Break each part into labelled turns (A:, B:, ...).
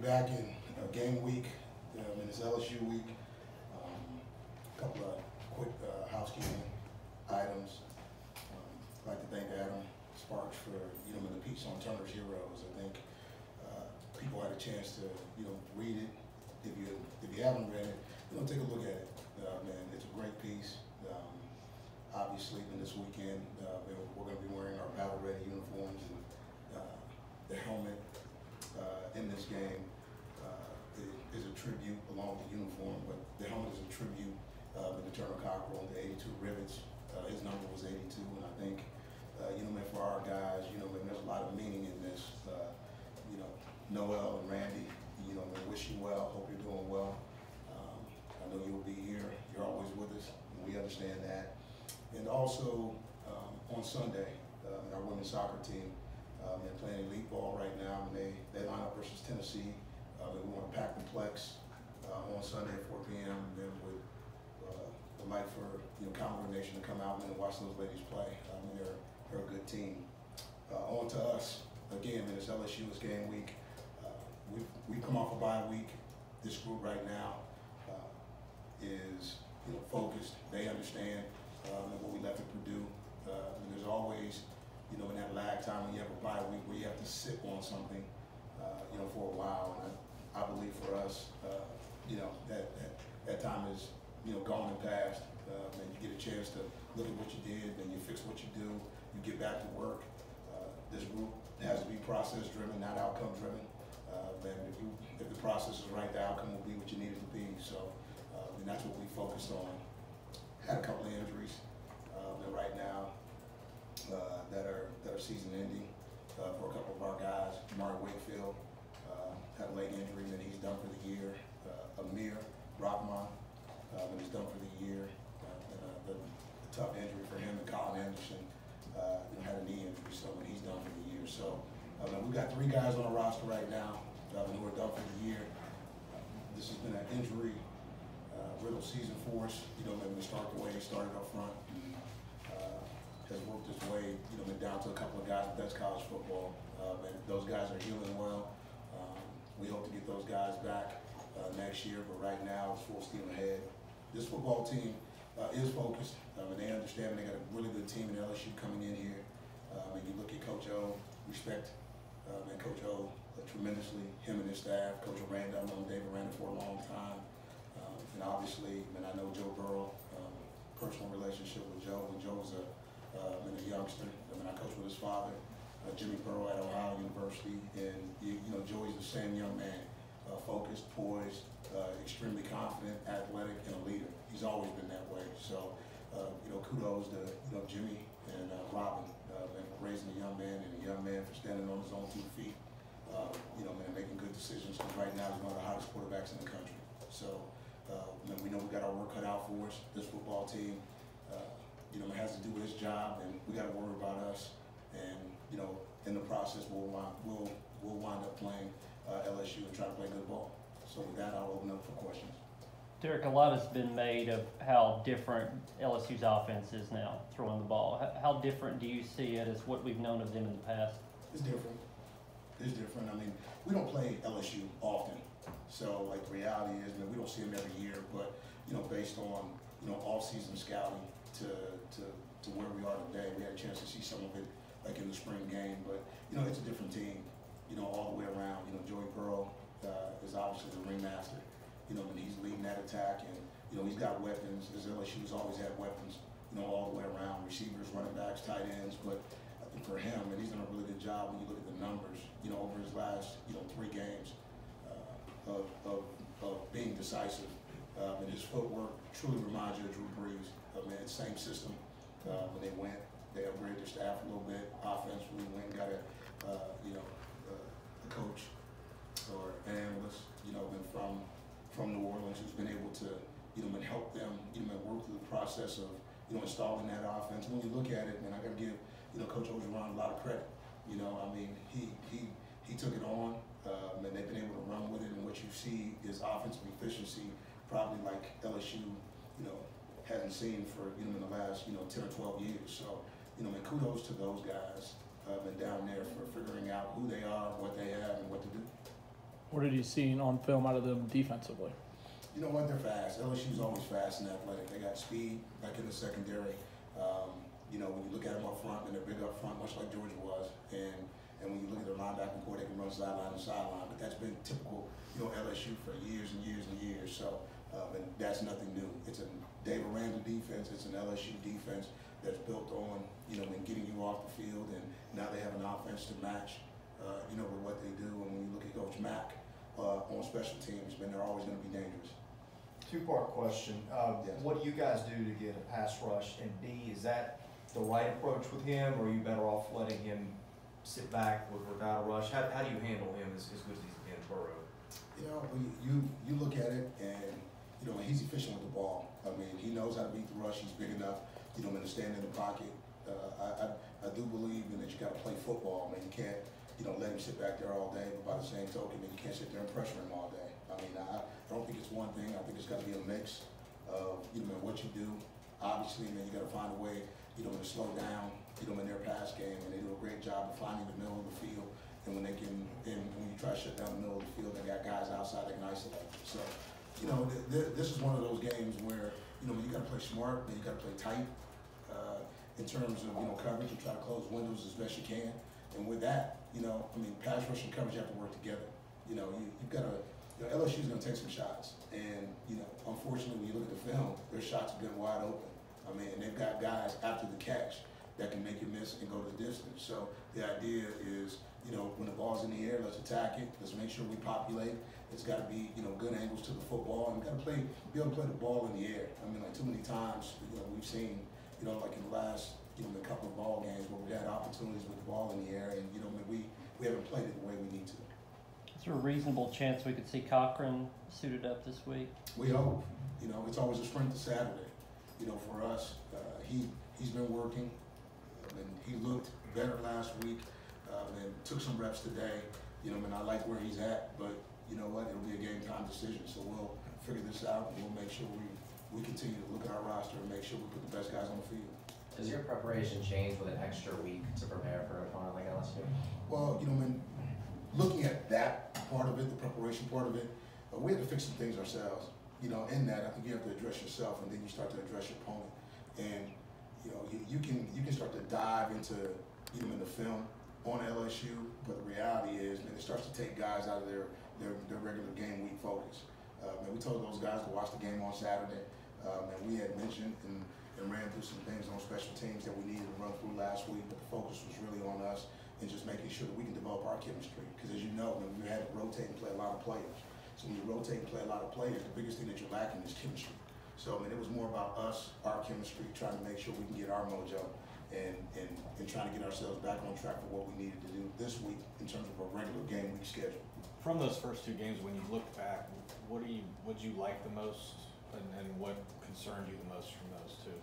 A: back in game week, and it's LSU week. A couple of quick housekeeping items. I'd like to thank Adam Sparks for the piece on Turner's Heroes. I think people had a chance to read it. If you haven't read it, take a look at it. Man, it's a great piece. Obviously, this weekend we're going to be wearing our battle ready uniforms, and the helmet in this game is a tribute along with the uniform, but the helmet is a tribute to Turner Cockrell, the 82 rivets. His number was 82, and I think man, for our guys, man, there's a lot of meaning in this. Noel and Randy, man, wish you well. Hope you're doing well. I know you'll be here. You're always with us, and we understand that. And also on Sunday, our women's soccer team, they're playing elite ball right now, and they line up versus Tennessee. We want to pack the Plex on Sunday at 4 p.m. And then would like for Commodore Nation to come out and watch those ladies play. They're a good team. On to us again. It's LSU. It's game week. We've come off a bye week. This group right now is focused. They understand what we left at Purdue. And there's always in that lag time when you have a bye week where you have to sit on something for a while. And I believe for us, that time is gone and past. And you get a chance to look at what you did, and you fix what you do. You get back to work. This group has to be process driven, not outcome driven. And if the process is right, the outcome will be what you need it to be. So, and that's what we focused on. Had a couple of injuries right now that are season ending for a couple of our guys. Mark Wakefield had a leg injury, and he's done for the year. Amir Rahman, and he's done for the year. The tough injury for him, and Colin Anderson had a knee injury, so he's done for the year. So we've got 3 guys on the roster right now who are done for the year. This has been an injury riddle season for us. We start the way he started up front. Has worked his way, down to a couple of guys, but that's college football. And those guys are healing well. We hope to get those guys back next year, but right now it's full steam ahead. This football team is focused, and they understand they got a really good team in LSU coming in here. And you look at Coach O, respect and Coach O tremendously, him and his staff. Coach Aranda, I've known David Aranda for a long time. And obviously, I know Joe Burrow, personal relationship with Joe. When Joe was a youngster, I coached with his father, Jimmy Burrow at Ohio University. And Joey's the same young man, focused, poised, extremely confident, athletic, and a leader. He's always been that way. So, kudos to Jimmy and Robin for raising a young man, and a young man for standing on his own 2 feet. Making good decisions, because right now he's one of the hottest quarterbacks in the country. So, we know we got our work cut out for us. This football team, has to do its job, and we got to worry about us. And in the process, we'll wind up playing LSU and try to play good ball. So with that, I'll open up for questions.
B: Derek, a lot has been made of how different LSU's offense is now throwing the ball. How different do you see it as what we've known of them in the past?
A: It's different. It's different. We don't play LSU often. So, the reality is, we don't see them every year. But, based on, off-season scouting to where we are today, we had a chance to see some of it, in the spring game. But, it's a different team, all the way around. Joey Burrow is obviously the ringmaster. And he's leading that attack, and he's got weapons. As LSU's always had weapons, all the way around, receivers, running backs, tight ends. But I think for him, and he's done a really good job when you look at the numbers, over his last 3 games of being decisive. And his footwork truly reminds you of Drew Brees. It's the same system. When they went, they upgraded their staff a little bit. Offensively, went and got a coach or an analyst, from New Orleans, who's been able to, help them, work through the process of, installing that offense. When you look at it, I got to give, Coach Orgeron a lot of credit. He took it on, and they've been able to run with it. And what you see is offensive efficiency, probably like LSU, hasn't seen for, in the last, 10 or 12 years. So, kudos to those guys and down there for figuring out who they are, what they have, and what to do.
C: What did you see on film out of them defensively?
A: You know what? They're fast. LSU's always fast and athletic. They got speed, like in the secondary. You know, when you look at them up front, and they're big up front, much like Georgia was. And when you look at their linebacker core, they can run sideline to sideline. But that's been typical, you know, LSU for years and years and years. So, and that's nothing new. It's a Dave Aranda defense. It's an LSU defense that's built on, you know, getting you off the field. And now they have an offense to match, you know, with what they do. And when you look at Coach Mack on special teams, man, they're always going to be dangerous.
D: Two-part question.
A: Yes.
D: What do you guys do to get a pass rush? And B, is that the right approach with him, or are you better off letting him sit back without a rush? How do you handle him as good as he's been Burrow?
A: You know, when you look at it, and you know, he's efficient with the ball. I mean, he knows how to beat the rush. He's big enough, you know, to stand in the pocket. I do believe that you got to play football. I mean, you can't, you know, let him sit back there all day. But by the same token, you can't sit there and pressure him all day. I mean, I don't think it's one thing. I think it's got to be a mix of, you know, what you do. Obviously, man, you got to find a way, you know, to slow down, you know, in their pass game, and they do a great job of finding the middle of the field. And when they can, and when you try to shut down the middle of the field, they got guys outside that can isolate. So, you know, this is one of those games where, you know, you got to play smart, and you got to play tight in terms of, you know, coverage. You try to close windows as best you can. And with that, you know, I mean, pass rush and coverage have to work together. You know, you've got to. You know, LSU's going to take some shots, and you know, unfortunately, when you look at the film, their shots have been wide open. I mean, and they've got guys after the catch that can make you miss and go the distance. So the idea is, you know, when the ball's in the air, let's attack it. Let's make sure we populate. It's got to be, you know, good angles to the football, and we got to be able to play the ball in the air. I mean, like too many times, you know, we've seen, you know, like in the last, you know, a couple of ball games where we had opportunities with the ball in the air, and you know, we haven't played it the way we need to.
B: Is there a reasonable chance we could see Cochran suited up this week?
A: We hope. You know, it's always a sprint to Saturday. You know, for us, he's been working, and he looked better last week, and took some reps today. You know, and I like where he's at, but you know what? It'll be a game time decision. So we'll figure this out, and we'll make sure we continue to look at our roster and make sure we put the best guys on the field.
E: Does your preparation change with an extra week to prepare for an opponent like LSU?
A: Well, you know, man, looking at that part of it, the preparation part of it, we had to fix some things ourselves. You know, in that, I think you have to address yourself, and then you start to address your opponent. And you know, you can start to dive into, you know, in the film on LSU, but the reality is, man, it starts to take guys out of their regular game week focus. And we told those guys to watch the game on Saturday, and we had mentioned and ran through some things on special teams that we needed to run through last week, but the focus was really on us and just making sure that we can develop our chemistry. Because as you know, when we had to rotate and play a lot of players. So when you rotate and play a lot of players, the biggest thing that you're lacking is chemistry. So I mean, it was more about us, our chemistry, trying to make sure we can get our mojo and trying to get ourselves back on track for what we needed to do this week in terms of a regular game week schedule.
F: From those first two games, when you look back, what'd you like the most, and what concerned you the most from those two?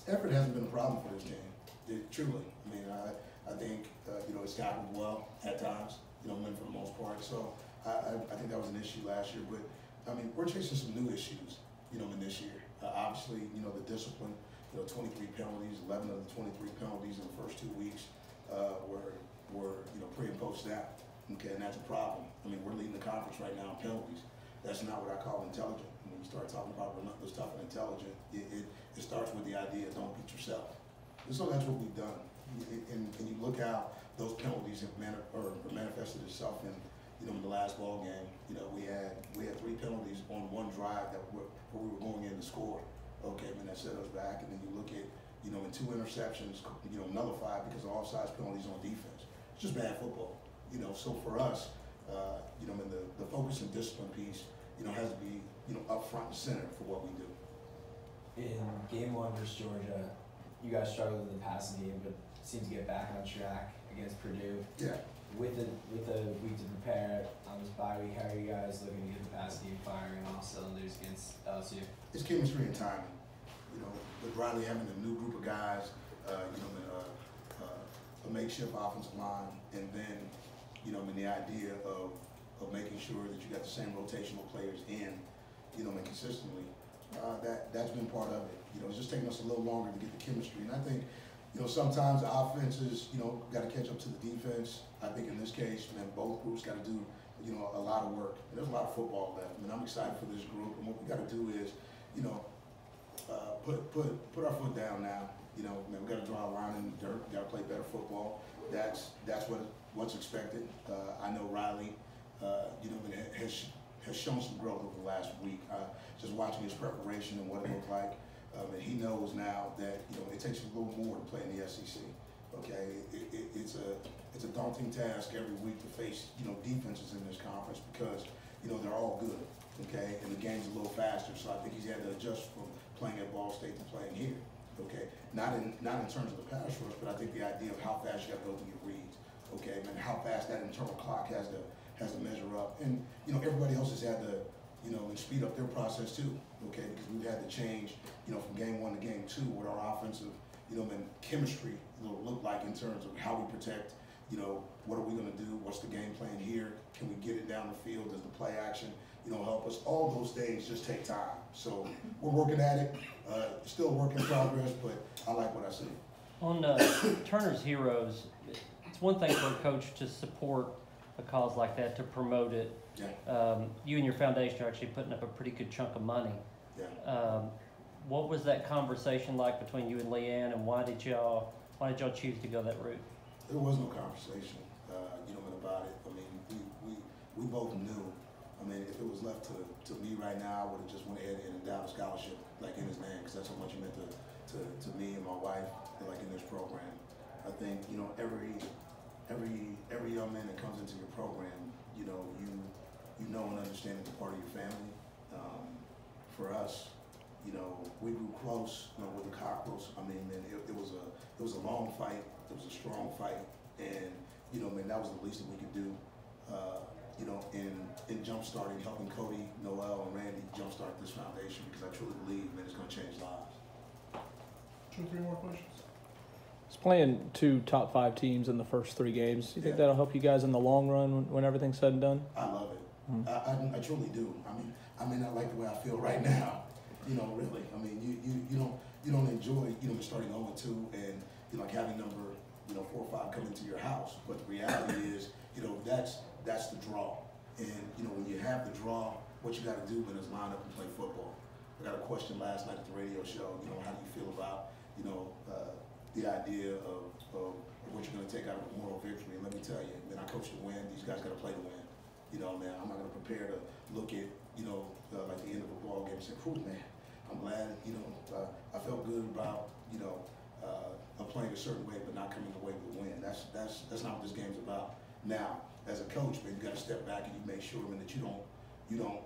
A: Effort hasn't been a problem for this game. Truly. I mean, I think, you know, it's tackled well at times, you know, for the most part. So I think that was an issue last year. But, I mean, we're chasing some new issues, you know, in this year. Obviously, you know, the discipline, you know, 23 penalties, 11 of the 23 penalties in the first 2 weeks were, you know, pre and post snap. Okay, and that's a problem. I mean, we're leading the conference right now in penalties. That's not what I call intelligent. When you start talking about relentless, tough, and intelligent, it starts with the idea, don't beat yourself. And so that's what we've done. And you look how those penalties have manifested itself in, you know, in the last ball game. You know, we had 3 penalties on one drive where we were going in to score. Okay, I mean, that set us back. And then you look at, you know, in 2 interceptions, you know, nullified because of offsides penalties on defense. It's just bad football. You know, so for us, you know, I mean, the focus and discipline piece, you know, has to be, you know, up front and center for what we do.
G: In game 1 versus Georgia, you guys struggled in the passing game, but seemed to get back on track against Purdue.
A: Yeah.
G: With a week to prepare on this bye week, how are you guys looking to get the passing game firing on all cylinders against LSU?
A: It's chemistry and timing. You know, with Riley having a new group of guys, you know, a makeshift offensive line, and then, you know, I mean, the idea of making sure that you got the same rotational players in, you know, and consistently, that's been part of it. You know, it's just taking us a little longer to get the chemistry. And I think, you know, sometimes the offenses, you know, got to catch up to the defense. I think in this case, man, both groups got to do you know, a lot of work. And there's a lot of football left. I mean, I'm excited for this group, and what we got to do is, you know, put our foot down now. You know, man, we got to draw a line in the dirt. We got to play better football. That's what's expected. I know Riley, you know, has shown some growth over the last week. Just watching his preparation and what it looked like, and he knows now that, you know, it takes a little more to play in the SEC. Okay, it's a daunting task every week to face, you know, defenses in this conference because, you know, they're all good. Okay, and the game's a little faster, so I think he's had to adjust from playing at Ball State to playing here. Okay, not in terms of the pass rush, but I think the idea of how fast you have to go to get reads. Okay, and how fast that internal clock has to measure up, and you know, everybody else has had to, you know, speed up their process too. Okay, because we've had to change, you know, from game 1 to game 2 what our offensive, you know, and chemistry will look like in terms of how we protect. You know, what are we going to do? What's the game plan here? Can we get it down the field? Does the play action, you know, help us? All those things just take time. So we're working at it. Still a work in progress, but I like what I see.
B: On Turner's Heroes, it's one thing for a coach to support a cause like that, to promote it.
A: Yeah.
B: You and your foundation are actually putting up a pretty good chunk of money.
A: Yeah.
B: What was that conversation like between you and Leanne, and why did y'all choose to go that route?
A: There was no conversation, you know, about it. I mean, we both knew. I mean, if it was left to me right now, I would have just went ahead and endowed a scholarship, like in his name, because that's how much it meant to me and my wife, like in this program. I think, you know, every young man that comes into your program, you know, you know and understand it's a part of your family. For us, you know, we grew close, you know, with the Cockrells. I mean, man, it was a long fight. It was a strong fight, and you know, man, that was the least that we could do. You know, in jumpstarting, helping Cody, Noel, and Randy jumpstart this foundation, because I truly believe, man, it's going to change lives.
C: 2 or 3 more questions. It's playing 2 top 5 teams in the first 3 games. Do you think that'll help you guys in the long run when everything's said and done?
A: I love it. I truly do. I may not like the way I feel right now. You know, really. I mean, you don't enjoy, you know, starting 0-2 and, you know, like having number, you know, 4 or 5 come into your house. But the reality is, you know, that's the draw. And, you know, when you have the draw, what you got to do then is line up and play football. I got a question last night at the radio show, you know, how do you feel about, you know, the idea of what you're going to take out of a moral victory? And let me tell you, man, I coach to win. These guys got to play to win. You know, man, I'm not going to prepare to look at, you know, like the end of a ball game and say, "Whew, man, I'm glad, you know, I felt good about, you know, playing a certain way, but not coming away with a win." That's not what this game's about. Now, as a coach, man, you got to step back and you make sure, man, that you don't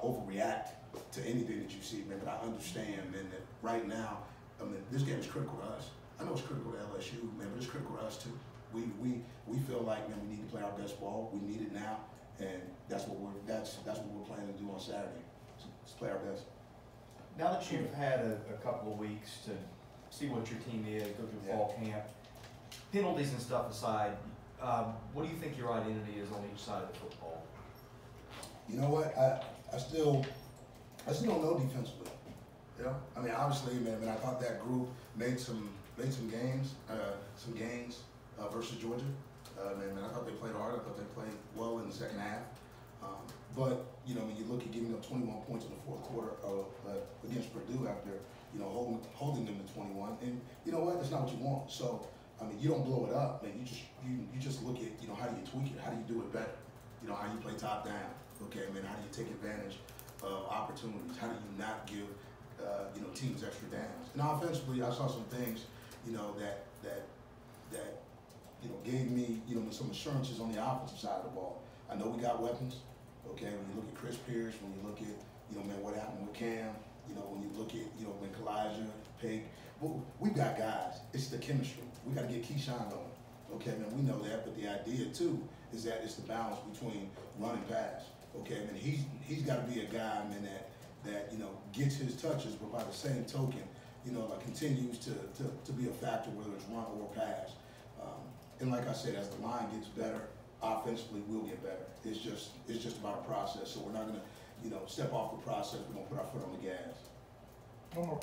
A: overreact to anything that you see, man. But I understand, man, that right now, I mean, this game is critical to us. I know it's critical to LSU, man, but it's critical to us too. We feel like, man, we need to play our best ball. We need it now, and that's what we're planning to do on Saturday. So let's play our best.
D: Now that you've had a couple of weeks to see what your team is, go through fall camp, penalties and stuff aside, what do you think your identity is on each side of the football?
A: You know what? I still don't know defensively. You know, I mean, obviously, man, I thought that group made some gains versus Georgia. Man, I thought they played hard. I thought they played well in the second half. But you know, when you look at giving up 21 points in the fourth quarter against Purdue after, you know, holding them to 21, and you know what? That's not what you want. So I mean, you don't blow it up, man. You just look at, you know, how do you tweak it? How do you do it better? You know, how you play top down. Okay, man. How do you take advantage of opportunities? How do you not give you know, teams extra downs? And offensively, I saw some things, you know, that you know, gave me, you know, some assurances on the offensive side of the ball. I know we got weapons. Okay, when you look at Chris Pierce, when you look at, you know, man, what happened with Cam, you know, when you look at, you know, when Kalijah, Pig, we've got guys. It's the chemistry. We got to get Keyshawn going. Okay, man, we know that, but the idea too is that it's the balance between run and pass. Okay, man, he's got to be a guy, man, that you know, gets his touches, but by the same token, you know, like continues to be a factor, whether it's run or pass. And like I said, as the line gets better, offensively we'll get better. It's just about a process. So we're not gonna, you know, step off the process. We're gonna put our foot on the gas.
C: One more